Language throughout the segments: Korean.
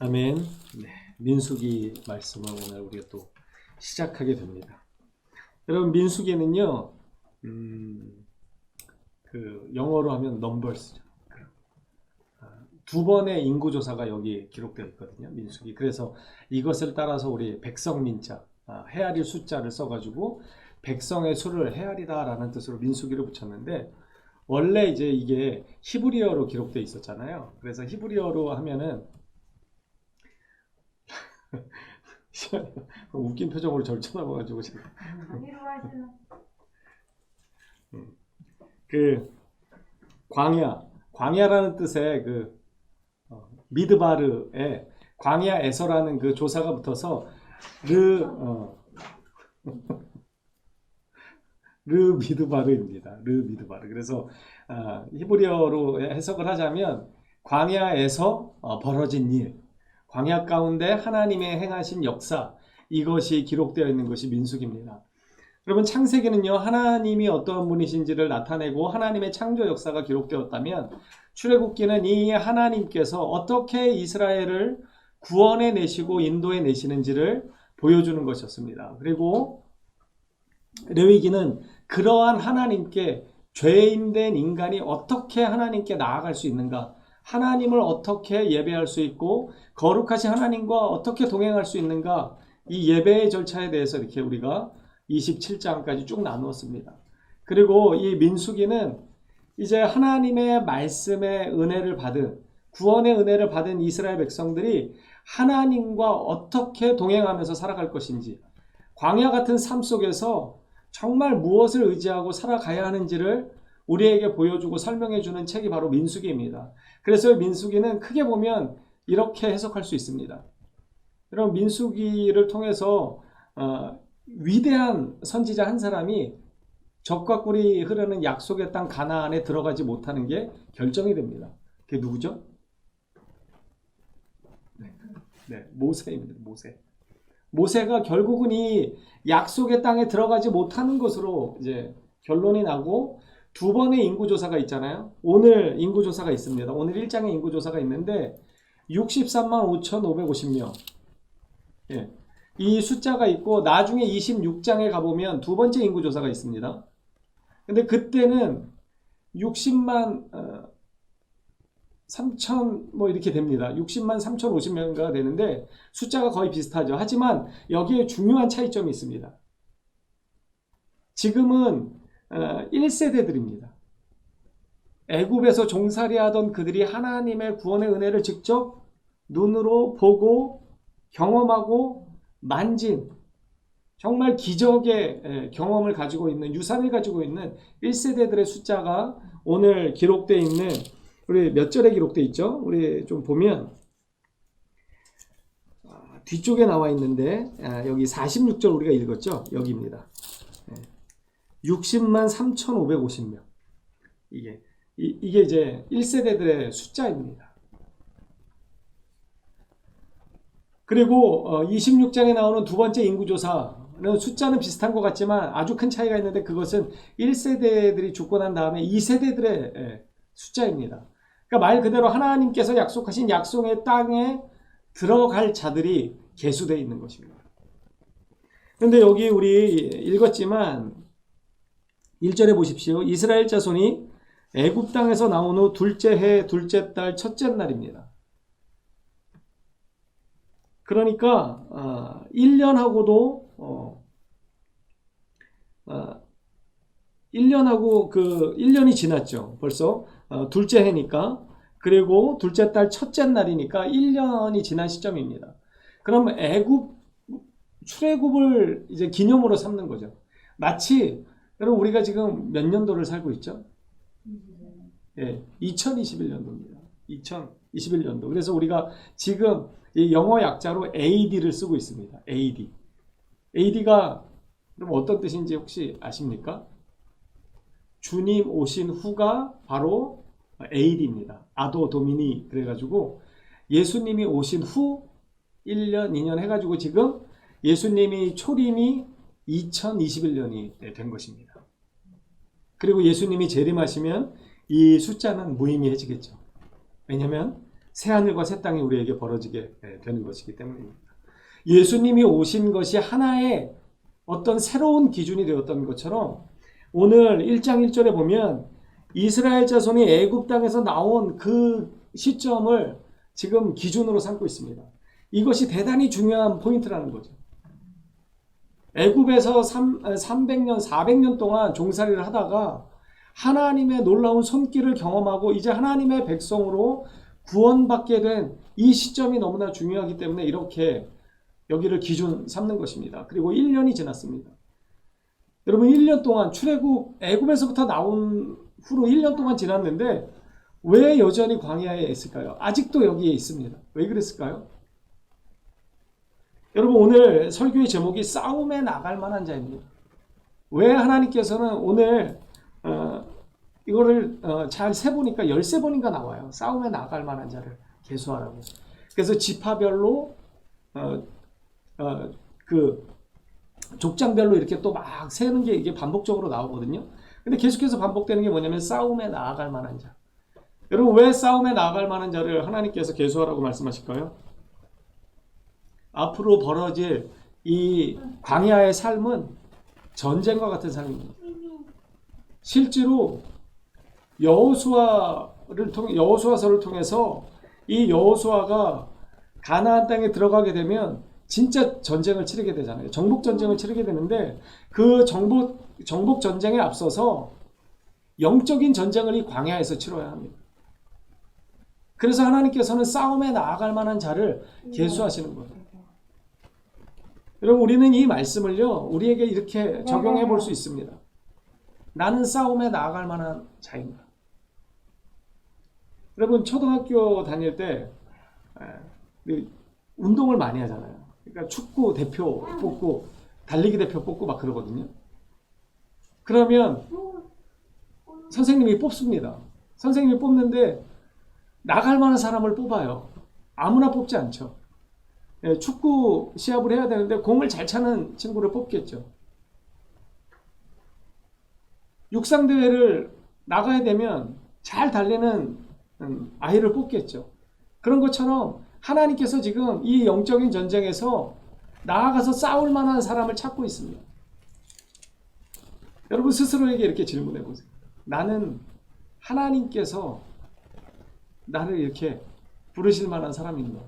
아멘. 네, 민수기 말씀을 오늘 우리가 또 시작하게 됩니다. 여러분, 민수기는요, 그 영어로 하면 넘버스죠. 두 번의 인구조사가 여기 기록되어 있거든요, 민수기. 그래서 이것을 따라서 우리 백성민자, 헤아릴 숫자를 써가지고 백성의 수를 헤아리다라는 뜻으로 민수기를 붙였는데, 원래 이제 이게 히브리어로 기록되어 있었잖아요. 그래서 히브리어로 하면은 웃긴 표정으로 저를 쳐다봐가지고 제가 그 광야라는 뜻의 그 미드바르에 광야에서라는 그 조사가 붙어서 르 미드바르입니다. 르 미드바르. 그래서 히브리어로 해석을 하자면 광야에서 벌어진 일, 광야 가운데 하나님의 행하신 역사, 이것이 기록되어 있는 것이 민수기입니다. 여러분, 창세기는요, 하나님이 어떤 분이신지를 나타내고 하나님의 창조 역사가 기록되었다면, 출애굽기는 이 하나님께서 어떻게 이스라엘을 구원해 내시고 인도해 내시는지를 보여주는 것이었습니다. 그리고 레위기는 그러한 하나님께 죄인된 인간이 어떻게 하나님께 나아갈 수 있는가, 하나님을 어떻게 예배할 수 있고 거룩하신 하나님과 어떻게 동행할 수 있는가, 이 예배의 절차에 대해서 이렇게 우리가 27장까지 쭉 나누었습니다. 그리고 이 민수기는 이제 하나님의 말씀의 은혜를 받은, 구원의 은혜를 받은 이스라엘 백성들이 하나님과 어떻게 동행하면서 살아갈 것인지, 광야 같은 삶 속에서 정말 무엇을 의지하고 살아가야 하는지를 우리에게 보여주고 설명해주는 책이 바로 민수기입니다. 그래서 민수기는 크게 보면 이렇게 해석할 수 있습니다. 여러분, 민수기를 통해서 위대한 선지자 한 사람이 적과 꿀이 흐르는 약속의 땅 가나안에 들어가지 못하는 게 결정이 됩니다. 그게 누구죠? 네, 모세입니다. 모세가 결국은 이 약속의 땅에 들어가지 못하는 것으로 이제 결론이 나고, 두 번의 인구조사가 있잖아요. 오늘 인구조사가 있습니다. 오늘 1장에 인구조사가 있는데 63만 5,550명. 예. 이 숫자가 있고, 나중에 26장에 가보면 두 번째 인구조사가 있습니다. 근데 그때는 60만 3천 뭐 이렇게 됩니다. 60만 3,050명가 되는데 숫자가 거의 비슷하죠. 하지만 여기에 중요한 차이점이 있습니다. 지금은 1세대들입니다. 애굽에서 종살이하던 그들이 하나님의 구원의 은혜를 직접 눈으로 보고 경험하고 만진, 정말 기적의 경험을 가지고 있는, 유산을 가지고 있는 1세대들의 숫자가 오늘 기록되어 있는, 우리 몇 절에 기록되어 있죠? 우리 좀 보면 뒤쪽에 나와 있는데, 여기 46절 우리가 읽었죠? 여기입니다. 60만 3,550명. 이게 이제 1세대들의 숫자입니다. 그리고 26장에 나오는 두 번째 인구조사는 숫자는 비슷한 것 같지만 아주 큰 차이가 있는데, 그것은 1세대들이 죽고 난 다음에 2세대들의 숫자입니다. 그러니까 말 그대로 하나님께서 약속하신 약속의 땅에 들어갈 자들이 계수되어 있는 것입니다. 그런데 여기 우리 읽었지만 1절에 보십시오. 이스라엘 자손이 애굽 땅에서 나온 후 둘째 해 둘째 달 첫째 날입니다. 그러니까 1년하고도 1년하고 1년이 지났죠. 벌써 둘째 해니까. 그리고 둘째 달 첫째 날이니까 1년이 지난 시점입니다. 그럼 출애굽을 이제 기념으로 삼는 거죠. 마치 여러분, 우리가 지금 몇 년도를 살고 있죠? 예, 2021년도입니다. 2021년도. 그래서 우리가 지금 이 영어 약자로 AD를 쓰고 있습니다. AD. AD가 그럼 어떤 뜻인지 혹시 아십니까? 주님 오신 후가 바로 AD입니다. 아도 도미니. 그래가지고 예수님이 오신 후 1년, 2년 해가지고 지금 예수님이 초림이 2021년이 된 것입니다. 그리고 예수님이 재림하시면 이 숫자는 무의미해지겠죠. 왜냐하면 새하늘과 새 땅이 우리에게 벌어지게 되는 것이기 때문입니다. 예수님이 오신 것이 하나의 어떤 새로운 기준이 되었던 것처럼 오늘 1장 1절에 보면 이스라엘 자손이 애굽 땅에서 나온 그 시점을 지금 기준으로 삼고 있습니다. 이것이 대단히 중요한 포인트라는 거죠. 애굽에서 300년, 400년 동안 종살이를 하다가 하나님의 놀라운 손길을 경험하고 이제 하나님의 백성으로 구원받게 된 이 시점이 너무나 중요하기 때문에 이렇게 여기를 기준 삼는 것입니다. 그리고 1년이 지났습니다. 여러분 1년 동안 출애굽 애굽에서부터 나온 후로 1년 동안 지났는데 왜 여전히 광야에 있을까요? 아직도 여기에 있습니다. 왜 그랬을까요? 여러분 오늘 설교의 제목이 싸움에 나갈 만한 자입니다. 왜 하나님께서는 오늘 이거를 잘 세보니까 13번인가 나와요. 싸움에 나갈 만한 자를 계수하라고. 그래서 지파별로 그 족장별로 이렇게 또 막 세는 게 이게 반복적으로 나오거든요. 근데 계속해서 반복되는 게 뭐냐면 싸움에 나아갈 만한 자. 여러분 왜 싸움에 나아갈 만한 자를 하나님께서 계수하라고 말씀하실까요? 앞으로 벌어질 이 광야의 삶은 전쟁과 같은 삶입니다. 실제로 여호수아서를 통해서 이 여호수아가 가나안 땅에 들어가게 되면 진짜 전쟁을 치르게 되잖아요. 정복 전쟁을 치르게 되는데 그 정복 전쟁에 앞서서 영적인 전쟁을 이 광야에서 치러야 합니다. 그래서 하나님께서는 싸움에 나아갈 만한 자를 계수하시는 거예요. 여러분 우리는 이 말씀을요 우리에게 이렇게 적용해 볼 수 있습니다. 나는 싸움에 나아갈 만한 자인가? 여러분 초등학교 다닐 때 운동을 많이 하잖아요. 그러니까 축구 대표 뽑고 달리기 대표 뽑고 막 그러거든요. 그러면 선생님이 뽑습니다. 선생님이 뽑는데 나갈 만한 사람을 뽑아요. 아무나 뽑지 않죠. 축구 시합을 해야 되는데 공을 잘 차는 친구를 뽑겠죠. 육상대회를 나가야 되면 잘 달리는 아이를 뽑겠죠. 그런 것처럼 하나님께서 지금 이 영적인 전쟁에서 나아가서 싸울 만한 사람을 찾고 있습니다. 여러분 스스로에게 이렇게 질문해 보세요. 나는 하나님께서 나를 이렇게 부르실 만한 사람인가?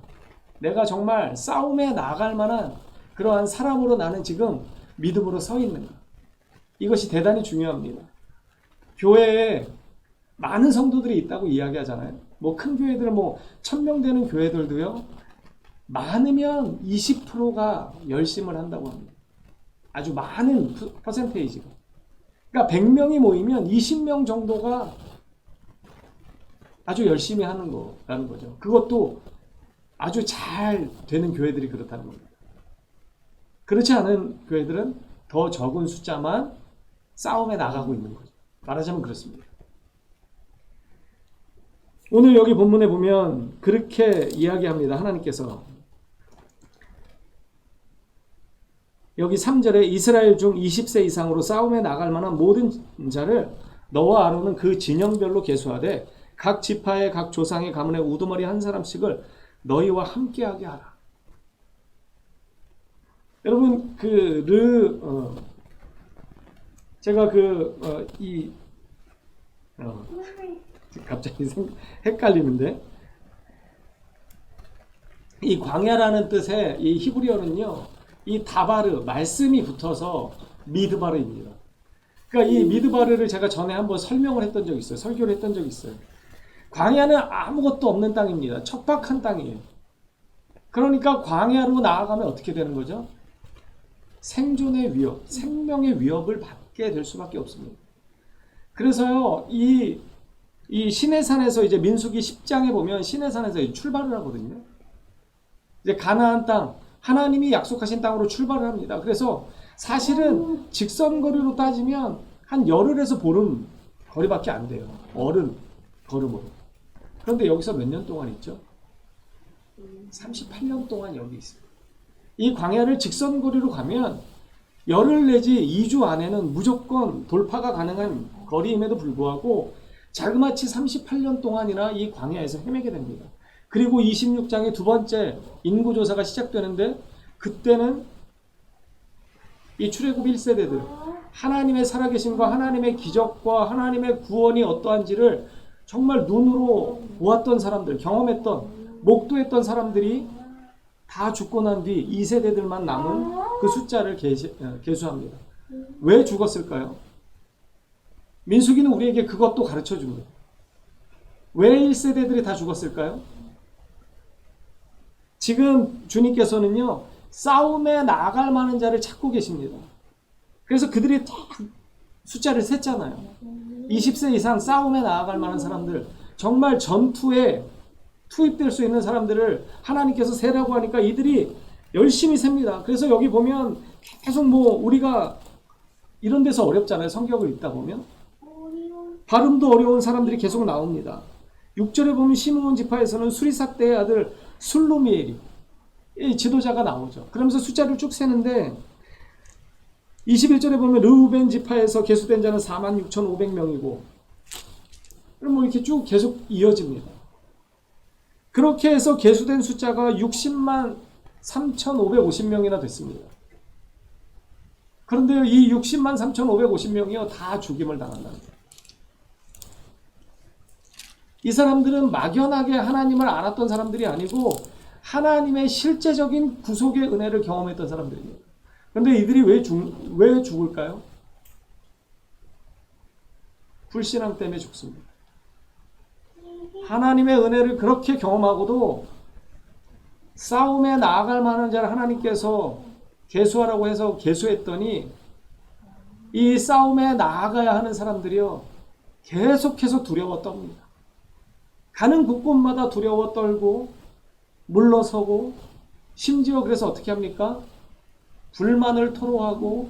내가 정말 싸움에 나갈 만한 그러한 사람으로 나는 지금 믿음으로 서 있는가? 이것이 대단히 중요합니다. 교회에 많은 성도들이 있다고 이야기하잖아요. 뭐 큰 교회들 1000명 되는 교회들도요. 많으면 20%가 열심을 한다고 합니다. 아주 많은 퍼센테이지가. 그러니까 100명이 모이면 20명 정도가 아주 열심히 하는 거라는 거죠. 그것도 아주 잘 되는 교회들이 그렇다는 겁니다. 그렇지 않은 교회들은 더 적은 숫자만 싸움에 나가고 있는 거죠. 말하자면 그렇습니다. 오늘 여기 본문에 보면 그렇게 이야기합니다. 하나님께서 여기 3절에 이스라엘 중 20세 이상으로 싸움에 나갈 만한 모든 자를 너와 아론은 그 진영별로 계수하되 각 지파의 각 조상의 가문에 우두머리 한 사람씩을 너희와 함께하게 하라. 여러분 제가 갑자기 헷갈리는데 이 광야라는 뜻의 이 히브리어는요 이 다바르 말씀이 붙어서 미드바르입니다. 그러니까 이 미드바르를 제가 전에 한번 설명을 했던 적이 있어요. 설교를 했던 적이 있어요. 광야는 아무것도 없는 땅입니다. 척박한 땅이에요. 그러니까 광야로 나아가면 어떻게 되는 거죠? 생존의 위협, 생명의 위협을 받게 될 수밖에 없습니다. 그래서요, 이 시내산에서 이제 민수기 10장에 보면 시내산에서 출발을 하거든요. 이제 가나안 땅, 하나님이 약속하신 땅으로 출발을 합니다. 그래서 사실은 직선거리로 따지면 한 열흘에서 보름 거리밖에 안 돼요. 걸음으로. 그런데 여기서 몇 년 동안 있죠? 38년 동안 여기 있어요. 이 광야를 직선거리로 가면 열흘 내지 2주 안에는 무조건 돌파가 가능한 거리임에도 불구하고 자그마치 38년 동안이나 이 광야에서 헤매게 됩니다. 그리고 26장의 두 번째 인구조사가 시작되는데 그때는 이 출애굽 1세대들 하나님의 살아계심과 하나님의 기적과 하나님의 구원이 어떠한지를 정말 눈으로 보았던 사람들, 경험했던, 목도했던 사람들이 다 죽고 난 뒤 2세대들만 남은 그 숫자를 계수합니다. 왜 죽었을까요? 민수기는 우리에게 그것도 가르쳐 줍니다. 왜 1세대들이 다 죽었을까요? 지금 주님께서는요, 싸움에 나아갈 만한 자를 찾고 계십니다. 그래서 그들이 다 숫자를 셌잖아요. 20세 이상 싸움에 나아갈 만한 사람들, 정말 전투에 투입될 수 있는 사람들을 하나님께서 세라고 하니까 이들이 열심히 셉니다. 그래서 여기 보면 계속 우리가 이런 데서 어렵잖아요. 성경을 읽다 보면. 발음도 어려운 사람들이 계속 나옵니다. 6절에 보면 시므온 지파에서는 수리삭대의 아들 술루미엘이 이 지도자가 나오죠. 그러면서 숫자를 쭉 세는데 21절에 보면 르우벤 지파에서 계수된 자는 46,500명이고 그럼 이렇게 쭉 계속 이어집니다. 그렇게 해서 계수된 숫자가 60만 3,550명이나 됐습니다. 그런데 이 60만 3,550명이요 다 죽임을 당한답니다. 이 사람들은 막연하게 하나님을 알았던 사람들이 아니고 하나님의 실제적인 구속의 은혜를 경험했던 사람들입니다. 그런데 이들이 왜 죽을까요? 불신앙 때문에 죽습니다. 하나님의 은혜를 그렇게 경험하고도 싸움에 나아갈 만한 자를 하나님께서 계수하라고 해서 계수했더니 이 싸움에 나아가야 하는 사람들이요 계속해서 두려워 떱니다. 가는 곳곳마다 두려워 떨고 물러서고 심지어 그래서 어떻게 합니까? 불만을 토로하고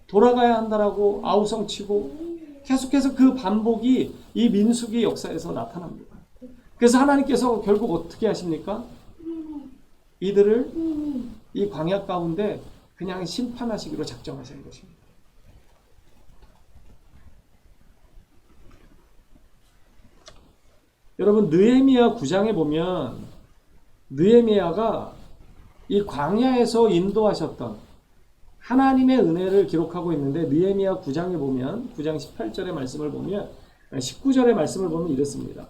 돌아가야 한다라고 아우성치고 계속해서 그 반복이 이 민수기 역사에서 나타납니다. 그래서 하나님께서 결국 어떻게 하십니까? 이들을 이 광야 가운데 그냥 심판하시기로 작정하신 것입니다. 여러분 느헤미야 9장에 보면 느헤미야가 이 광야에서 인도하셨던 하나님의 은혜를 기록하고 있는데 느헤미야 9장에 보면 9장 18절의 말씀을 보면 19절의 말씀을 보면 이렇습니다.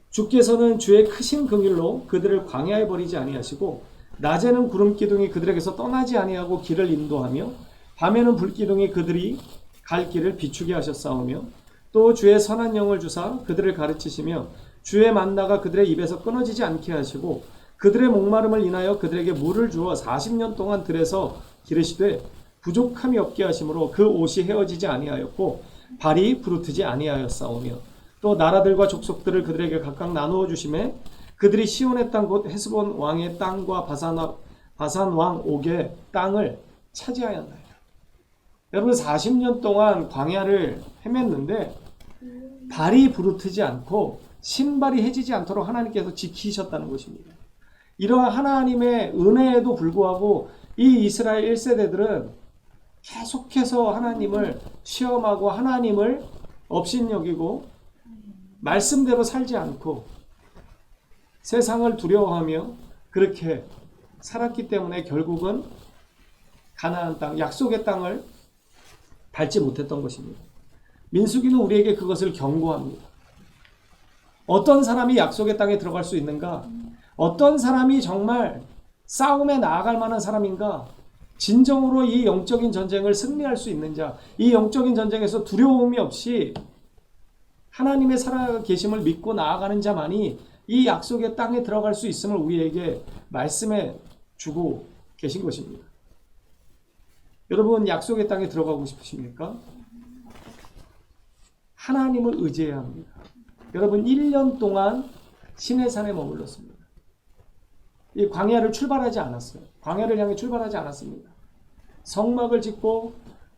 주께서는 주의 크신 긍휼로 그들을 광야에 버리지 아니하시고 낮에는 구름 기둥이 그들에게서 떠나지 아니하고 길을 인도하며 밤에는 불 기둥이 그들이 갈 길을 비추게 하셨사오며 또 주의 선한 영을 주사 그들을 가르치시며 주의 만나가 그들의 입에서 끊어지지 않게 하시고 그들의 목마름을 인하여 그들에게 물을 주어 40년 동안 들에서 기르시되 부족함이 없게 하심으로 그 옷이 헤어지지 아니하였고 발이 부르트지 아니하였사오며 또 나라들과 족속들을 그들에게 각각 나누어 주심에 그들이 시온의 땅 곧 헤스본 왕의 땅과 바산 왕 옥의 땅을 차지하였나이다. 여러분 40년 동안 광야를 헤맸는데 발이 부르트지 않고 신발이 해지지 않도록 하나님께서 지키셨다는 것입니다. 이러한 하나님의 은혜에도 불구하고 이 이스라엘 1세대들은 계속해서 하나님을 시험하고 하나님을 업신여기고 말씀대로 살지 않고 세상을 두려워하며 그렇게 살았기 때문에 결국은 가나안 땅, 약속의 땅을 밟지 못했던 것입니다. 민수기는 우리에게 그것을 경고합니다. 어떤 사람이 약속의 땅에 들어갈 수 있는가? 어떤 사람이 정말 싸움에 나아갈 만한 사람인가? 진정으로 이 영적인 전쟁을 승리할 수 있는 자, 이 영적인 전쟁에서 두려움이 없이 하나님의 살아계심을 믿고 나아가는 자만이 이 약속의 땅에 들어갈 수 있음을 우리에게 말씀해 주고 계신 것입니다. 여러분 약속의 땅에 들어가고 싶으십니까? 하나님을 의지해야 합니다. 여러분 1년 동안 시내산에 머물렀습니다. 이 광야를 출발하지 않았어요. 광야를 향해 출발하지 않았습니다. 성막을 짓고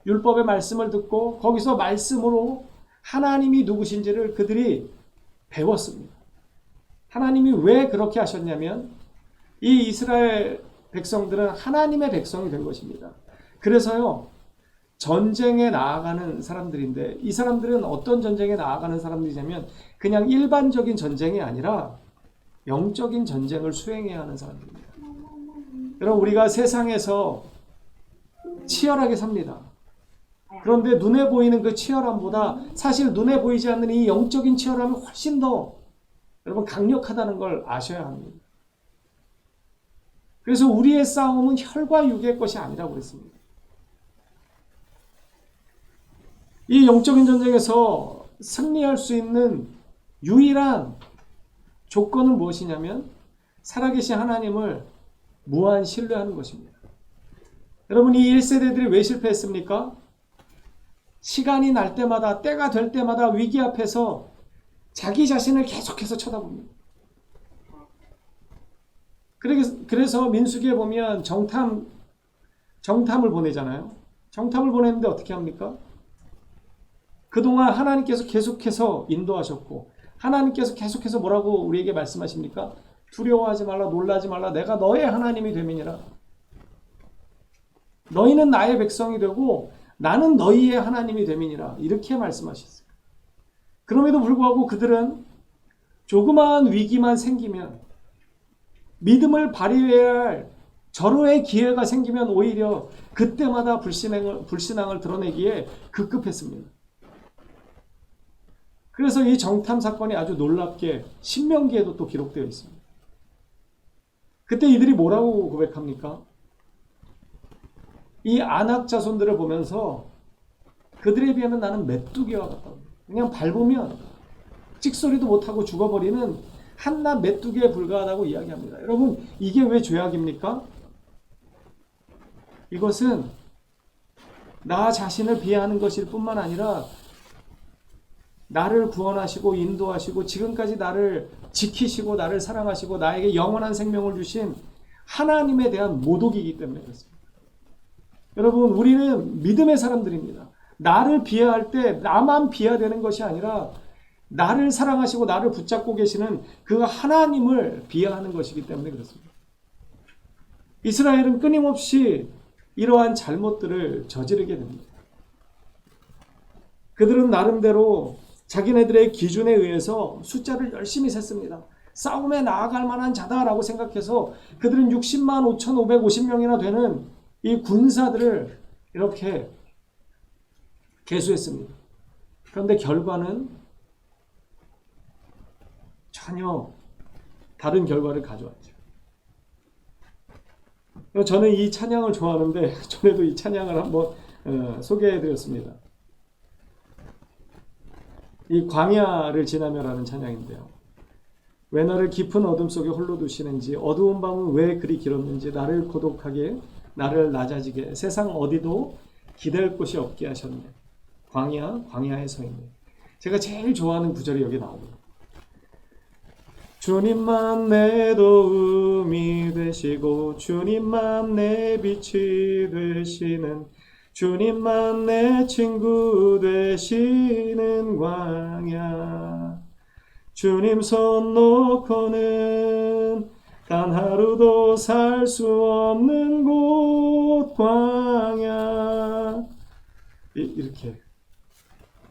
율법의 말씀을 듣고 거기서 말씀으로 하나님이 누구신지를 그들이 배웠습니다. 하나님이 왜 그렇게 하셨냐면 이 이스라엘 백성들은 하나님의 백성이 된 것입니다. 그래서요 전쟁에 나아가는 사람들인데 이 사람들은 어떤 전쟁에 나아가는 사람들이냐면 그냥 일반적인 전쟁이 아니라 영적인 전쟁을 수행해야 하는 사람들입니다. 여러분 우리가 세상에서 치열하게 삽니다. 그런데 눈에 보이는 그 치열함보다 사실 눈에 보이지 않는 이 영적인 치열함이 훨씬 더 여러분 강력하다는 걸 아셔야 합니다. 그래서 우리의 싸움은 혈과 육의 것이 아니라고 그랬습니다. 이 영적인 전쟁에서 승리할 수 있는 유일한 조건은 무엇이냐면 살아계신 하나님을 무한 신뢰하는 것입니다. 여러분 이 1세대들이 왜 실패했습니까? 시간이 날 때마다 때가 될 때마다 위기 앞에서 자기 자신을 계속해서 쳐다봅니다. 그래서 민수기에 보면 정탐을 보내잖아요. 정탐을 보냈는데 어떻게 합니까? 그동안 하나님께서 계속해서 인도하셨고 하나님께서 계속해서 뭐라고 우리에게 말씀하십니까? 두려워하지 말라 놀라지 말라 내가 너의 하나님이 됨이니라. 너희는 나의 백성이 되고 나는 너희의 하나님이 됨이니라. 이렇게 말씀하셨어요. 그럼에도 불구하고 그들은 조그마한 위기만 생기면 믿음을 발휘해야 할 절호의 기회가 생기면 오히려 그때마다 불신앙을 드러내기에 급급했습니다. 그래서 이 정탐 사건이 아주 놀랍게 신명기에도 또 기록되어 있습니다. 그때 이들이 뭐라고 고백합니까? 이 안악 자손들을 보면서 그들에 비하면 나는 메뚜기와 같다고. 그냥 밟으면 찍소리도 못하고 죽어버리는 한낱 메뚜기에 불과하다고 이야기합니다. 여러분 이게 왜 죄악입니까? 이것은 나 자신을 비하하는 것일 뿐만 아니라 나를 구원하시고 인도하시고 지금까지 나를 지키시고 나를 사랑하시고 나에게 영원한 생명을 주신 하나님에 대한 모독이기 때문에 그렇습니다. 여러분 우리는 믿음의 사람들입니다. 나를 비하할 때 나만 비하되는 것이 아니라 나를 사랑하시고 나를 붙잡고 계시는 그 하나님을 비하하는 것이기 때문에 그렇습니다. 이스라엘은 끊임없이 이러한 잘못들을 저지르게 됩니다. 그들은 나름대로 자기네들의 기준에 의해서 숫자를 열심히 셌습니다. 싸움에 나아갈 만한 자다라고 생각해서 그들은 60만 5,550명이나 되는 이 군사들을 이렇게 계수했습니다. 그런데 결과는 전혀 다른 결과를 가져왔죠. 저는 이 찬양을 좋아하는데 전에도 이 찬양을 한번 소개해드렸습니다. 이 광야를 지나며라는 찬양인데요. 왜 나를 깊은 어둠 속에 홀로 두시는지 어두운 밤은 왜 그리 길었는지 나를 고독하게 나를 낮아지게 세상 어디도 기댈 곳이 없게 하셨네. 광야에 서 있네. 제가 제일 좋아하는 구절이 여기 나옵니다. 주님만 내 도움이 되시고 주님만 내 빛이 되시는 주님만 내 친구 되시는 광야 주님 손 놓고는 단 하루도 살 수 없는 곳 광야 이렇게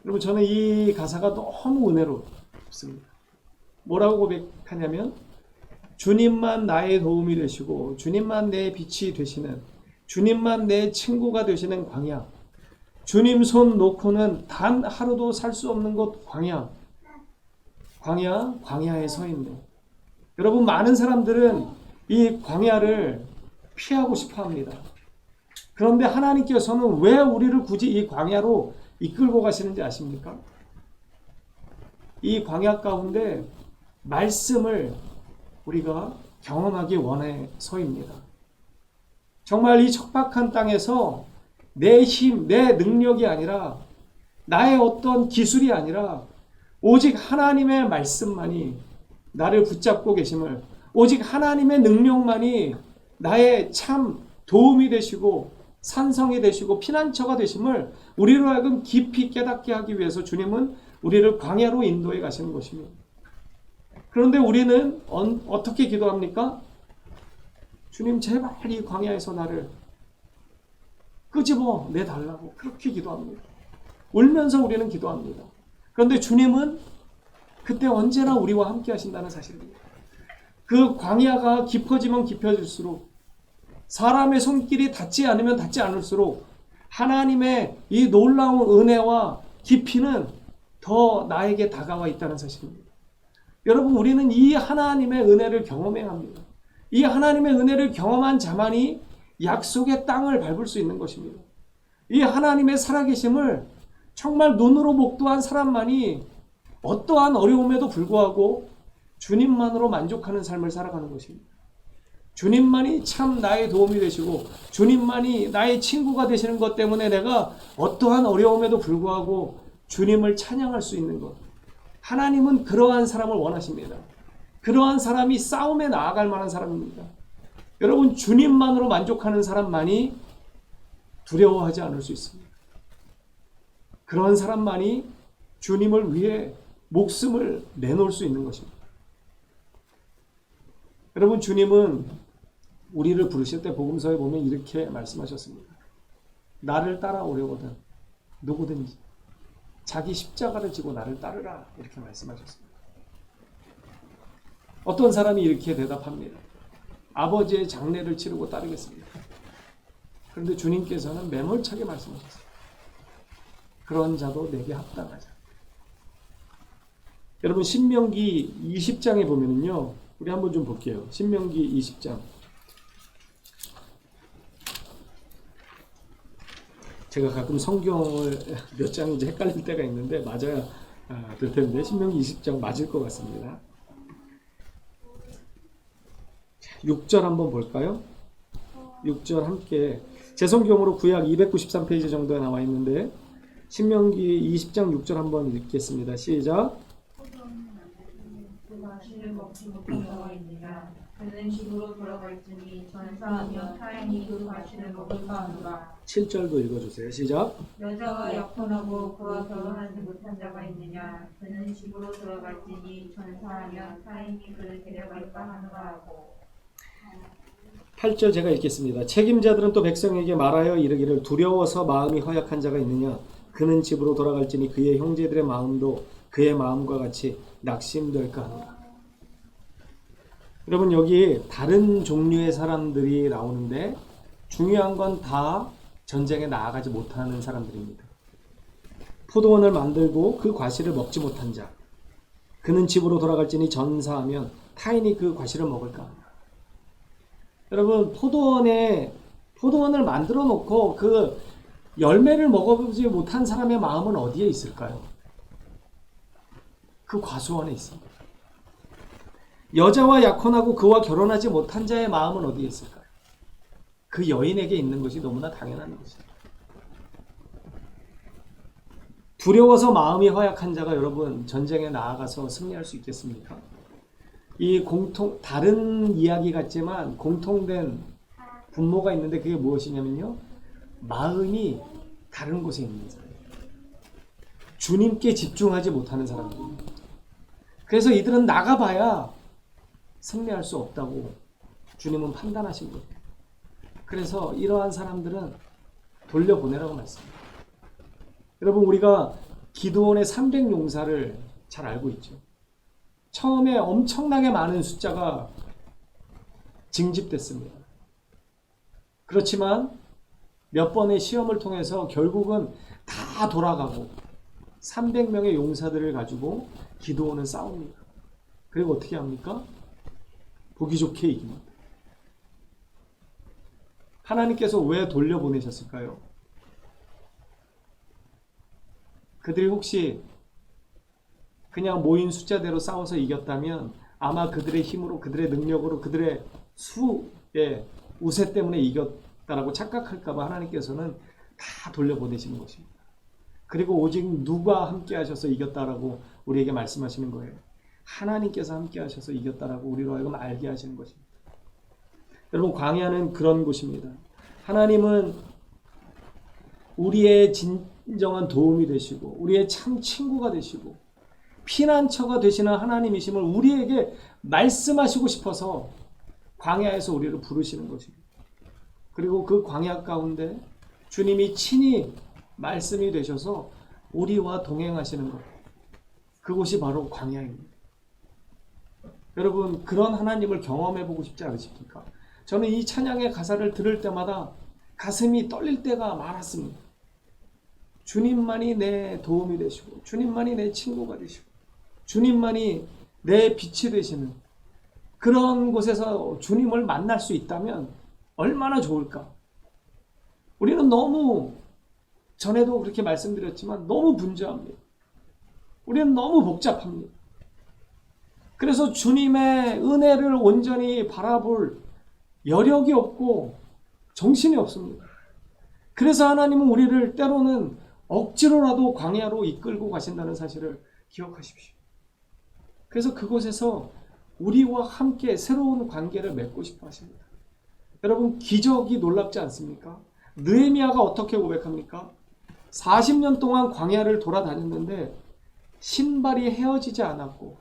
여러분 저는 이 가사가 너무 은혜롭습니다. 뭐라고 고백하냐면 주님만 나의 도움이 되시고 주님만 내 빛이 되시는 주님만 내 친구가 되시는 광야 주님 손 놓고는 단 하루도 살 수 없는 곳 광야에 서 있네. 여러분 많은 사람들은 이 광야를 피하고 싶어 합니다. 그런데 하나님께서는 왜 우리를 굳이 이 광야로 이끌고 가시는지 아십니까? 이 광야 가운데 말씀을 우리가 경험하기 원해서입니다. 정말 이 척박한 땅에서 내 힘, 내 능력이 아니라 나의 어떤 기술이 아니라 오직 하나님의 말씀만이 나를 붙잡고 계심을 오직 하나님의 능력만이 나의 참 도움이 되시고 산성이 되시고 피난처가 되심을 우리로 하여금 깊이 깨닫게 하기 위해서 주님은 우리를 광야로 인도해 가시는 것입니다. 그런데 우리는 어떻게 기도합니까? 주님 제발 이 광야에서 나를 끄집어 내달라고 그렇게 기도합니다. 울면서 우리는 기도합니다. 그런데 주님은 그때 언제나 우리와 함께 하신다는 사실입니다. 그 광야가 깊어지면 깊어질수록 사람의 손길이 닿지 않으면 닿지 않을수록 하나님의 이 놀라운 은혜와 깊이는 더 나에게 다가와 있다는 사실입니다. 여러분, 우리는 이 하나님의 은혜를 경험해야 합니다. 이 하나님의 은혜를 경험한 자만이 약속의 땅을 밟을 수 있는 것입니다. 이 하나님의 살아계심을 정말 눈으로 목도한 사람만이 어떠한 어려움에도 불구하고 주님만으로 만족하는 삶을 살아가는 것입니다. 주님만이 참 나의 도움이 되시고 주님만이 나의 친구가 되시는 것 때문에 내가 어떠한 어려움에도 불구하고 주님을 찬양할 수 있는 것. 하나님은 그러한 사람을 원하십니다. 그러한 사람이 싸움에 나아갈 만한 사람입니다. 여러분, 주님만으로 만족하는 사람만이 두려워하지 않을 수 있습니다. 그런 사람만이 주님을 위해 목숨을 내놓을 수 있는 것입니다. 여러분, 주님은 우리를 부르실 때 복음서에 보면 이렇게 말씀하셨습니다. 나를 따라오려거든 누구든지 자기 십자가를 지고 나를 따르라, 이렇게 말씀하셨습니다. 어떤 사람이 이렇게 대답합니다. 아버지의 장례를 치르고 따르겠습니다. 그런데 주님께서는 매몰차게 말씀하셨습니다. 그런 자도 내게 합당하자. 여러분, 신명기 20장에 보면은요, 우리 한번 좀 볼게요. 신명기 20장. 제가 가끔 성경을 몇 장인지 헷갈릴 때가 있는데 맞아야 될 텐데 신명기 20장 맞을 것 같습니다. 6절 한번 볼까요? 6절 함께, 제 성경으로 구약 293페이지 정도에 나와 있는데 신명기 20장 6절 한번 읽겠습니다. 시작. 그는 집으로 돌아갈지니 전사하며 타인이 그 과실을 먹을까 하노라. 7절도 읽어주세요. 시작. 여자와 약혼하고 그와 결혼하지 못한 자가 있느냐. 그는 집으로 돌아갈지니 전사하며 타인이 그를 데려갈까 하노라 하고. 8절 제가 읽겠습니다. 책임자들은 또 백성에게 말하여 이르기를 두려워서 마음이 허약한 자가 있느냐. 그는 집으로 돌아갈지니 그의 형제들의 마음도 그의 마음과 같이 낙심될까 하노라. 여러분, 여기 다른 종류의 사람들이 나오는데 중요한 건 다 전쟁에 나아가지 못하는 사람들입니다. 포도원을 만들고 그 과실을 먹지 못한 자. 그는 집으로 돌아갈지니 전사하면 타인이 그 과실을 먹을까. 여러분, 포도원을 만들어 놓고 그 열매를 먹어보지 못한 사람의 마음은 어디에 있을까요? 그 과수원에 있습니다. 여자와 약혼하고 그와 결혼하지 못한 자의 마음은 어디에 있을까요? 그 여인에게 있는 것이 너무나 당연한 것입니다. 두려워서 마음이 허약한 자가 여러분 전쟁에 나아가서 승리할 수 있겠습니까? 이 다른 이야기 같지만 공통된 분모가 있는데 그게 무엇이냐면요, 마음이 다른 곳에 있는 사람, 주님께 집중하지 못하는 사람들입니다. 그래서 이들은 나가봐야 승리할 수 없다고 주님은 판단하신 거예요. 그래서 이러한 사람들은 돌려보내라고 말씀합니다. 여러분, 우리가 기드온의 300용사를 잘 알고 있죠. 처음에 엄청나게 많은 숫자가 징집됐습니다. 그렇지만 몇 번의 시험을 통해서 결국은 다 돌아가고 300명의 용사들을 가지고 기드온은 싸웁니다. 그리고 어떻게 합니까? 보기 좋게 이깁니다. 하나님께서 왜 돌려보내셨을까요? 그들이 혹시 그냥 모인 숫자대로 싸워서 이겼다면 아마 그들의 힘으로, 그들의 능력으로, 그들의 수의 우세 때문에 이겼다라고 착각할까봐 하나님께서는 다 돌려보내시는 것입니다. 그리고 오직 누가 함께 하셔서 이겼다라고 우리에게 말씀하시는 거예요. 하나님께서 함께 하셔서 이겼다라고 우리로 하여금 알게 하시는 것입니다. 여러분, 광야는 그런 곳입니다. 하나님은 우리의 진정한 도움이 되시고 우리의 참 친구가 되시고 피난처가 되시는 하나님이심을 우리에게 말씀하시고 싶어서 광야에서 우리를 부르시는 것입니다. 그리고 그 광야 가운데 주님이 친히 말씀이 되셔서 우리와 동행하시는 것. 그곳이 바로 광야입니다. 여러분, 그런 하나님을 경험해 보고 싶지 않으십니까? 저는 이 찬양의 가사를 들을 때마다 가슴이 떨릴 때가 많았습니다. 주님만이 내 도움이 되시고, 주님만이 내 친구가 되시고, 주님만이 내 빛이 되시는 그런 곳에서 주님을 만날 수 있다면 얼마나 좋을까? 우리는 너무, 전에도 그렇게 말씀드렸지만 너무 분주합니다. 우리는 너무 복잡합니다. 그래서 주님의 은혜를 온전히 바라볼 여력이 없고 정신이 없습니다. 그래서 하나님은 우리를 때로는 억지로라도 광야로 이끌고 가신다는 사실을 기억하십시오. 그래서 그곳에서 우리와 함께 새로운 관계를 맺고 싶어 하십니다. 여러분, 기적이 놀랍지 않습니까? 느헤미야가 어떻게 고백합니까? 40년 동안 광야를 돌아다녔는데 신발이 헤어지지 않았고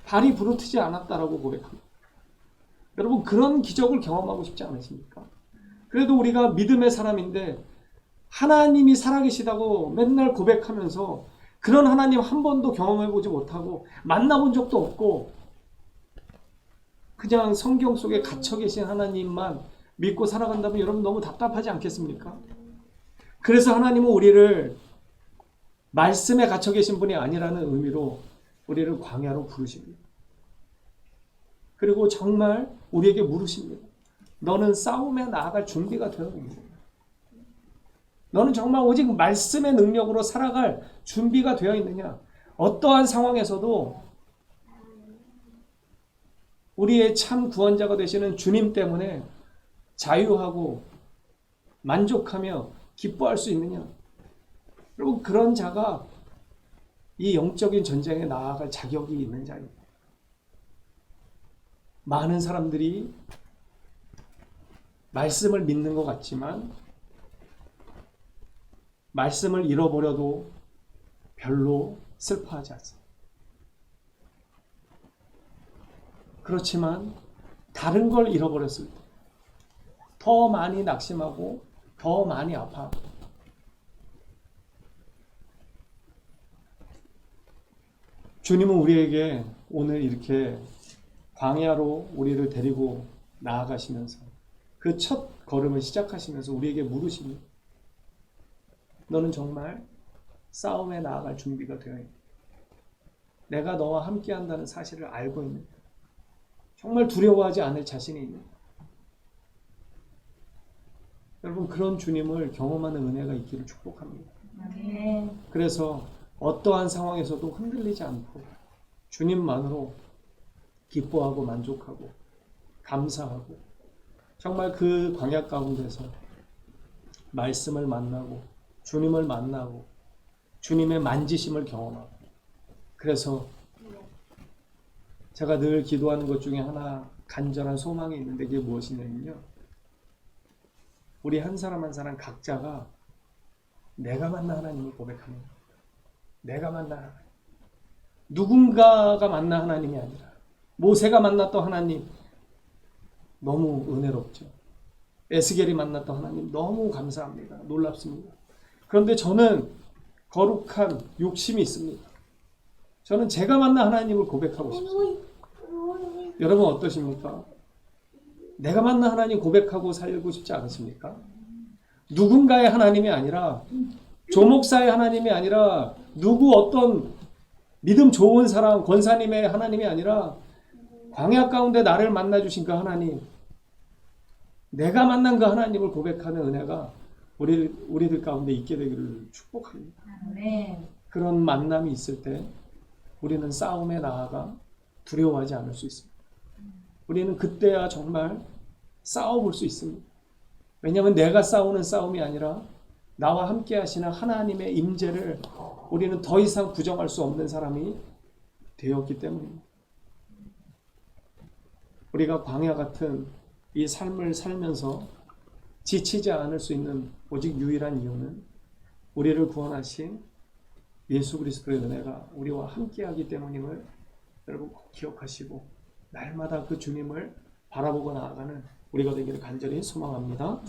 발이 부르트지 않았다라고 고백합니다. 여러분, 그런 기적을 경험하고 싶지 않으십니까? 그래도 우리가 믿음의 사람인데 하나님이 살아계시다고 맨날 고백하면서 그런 하나님 한 번도 경험해보지 못하고 만나본 적도 없고 그냥 성경 속에 갇혀 계신 하나님만 믿고 살아간다면 여러분 너무 답답하지 않겠습니까? 그래서 하나님은 우리를 말씀에 갇혀 계신 분이 아니라는 의미로 우리를 광야로 부르십니다. 그리고 정말 우리에게 물으십니다. 너는 싸움에 나아갈 준비가 되어 있느냐? 너는 정말 오직 말씀의 능력으로 살아갈 준비가 되어 있느냐? 어떠한 상황에서도 우리의 참 구원자가 되시는 주님 때문에 자유하고 만족하며 기뻐할 수 있느냐? 여러분, 그런 자가 이 영적인 전쟁에 나아갈 자격이 있는 자입니다. 많은 사람들이 말씀을 믿는 것 같지만 말씀을 잃어버려도 별로 슬퍼하지 않습니다. 그렇지만 다른 걸 잃어버렸을 때 더 많이 낙심하고 더 많이 아파하고 주님은 우리에게 오늘 이렇게 광야로 우리를 데리고 나아가시면서 그 첫 걸음을 시작하시면서 우리에게 물으십니다. 너는 정말 싸움에 나아갈 준비가 되어 있느냐? 내가 너와 함께 한다는 사실을 알고 있느냐? 정말 두려워하지 않을 자신이 있느냐? 여러분, 그런 주님을 경험하는 은혜가 있기를 축복합니다. 그래서 어떠한 상황에서도 흔들리지 않고 주님만으로 기뻐하고 만족하고 감사하고 정말 그 광야 가운데서 말씀을 만나고 주님을 만나고 주님의 만지심을 경험하고 그래서 제가 늘 기도하는 것 중에 하나 간절한 소망이 있는데 그게 무엇이냐면요. 우리 한 사람 한 사람 각자가 내가 만난 하나님을 고백합니다. 내가 만난 하나님. 누군가가 만난 하나님이 아니라 모세가 만났던 하나님 너무 은혜롭죠. 에스겔이 만났던 하나님 너무 감사합니다. 놀랍습니다. 그런데 저는 거룩한 욕심이 있습니다. 저는 제가 만난 하나님을 고백하고 싶습니다. 여러분 어떠십니까? 내가 만난 하나님 고백하고 살고 싶지 않으십니까? 누군가의 하나님이 아니라 조목사의 하나님이 아니라 누구 어떤 믿음 좋은 사람 권사님의 하나님이 아니라 광야 가운데 나를 만나주신 그 하나님 내가 만난 그 하나님을 고백하는 은혜가 우리들 가운데 있게 되기를 축복합니다. 그런 만남이 있을 때 우리는 싸움에 나아가 두려워하지 않을 수 있습니다. 우리는 그때야 정말 싸워볼 수 있습니다. 왜냐하면 내가 싸우는 싸움이 아니라 나와 함께 하시는 하나님의 임재를 우리는 더 이상 부정할 수 없는 사람이 되었기 때문입니다. 우리가 광야 같은 이 삶을 살면서 지치지 않을 수 있는 오직 유일한 이유는 우리를 구원하신 예수 그리스도의 은혜가 우리와 함께하기 때문임을 여러분 꼭 기억하시고 날마다 그 주님을 바라보고 나아가는 우리가 되기를 간절히 소망합니다.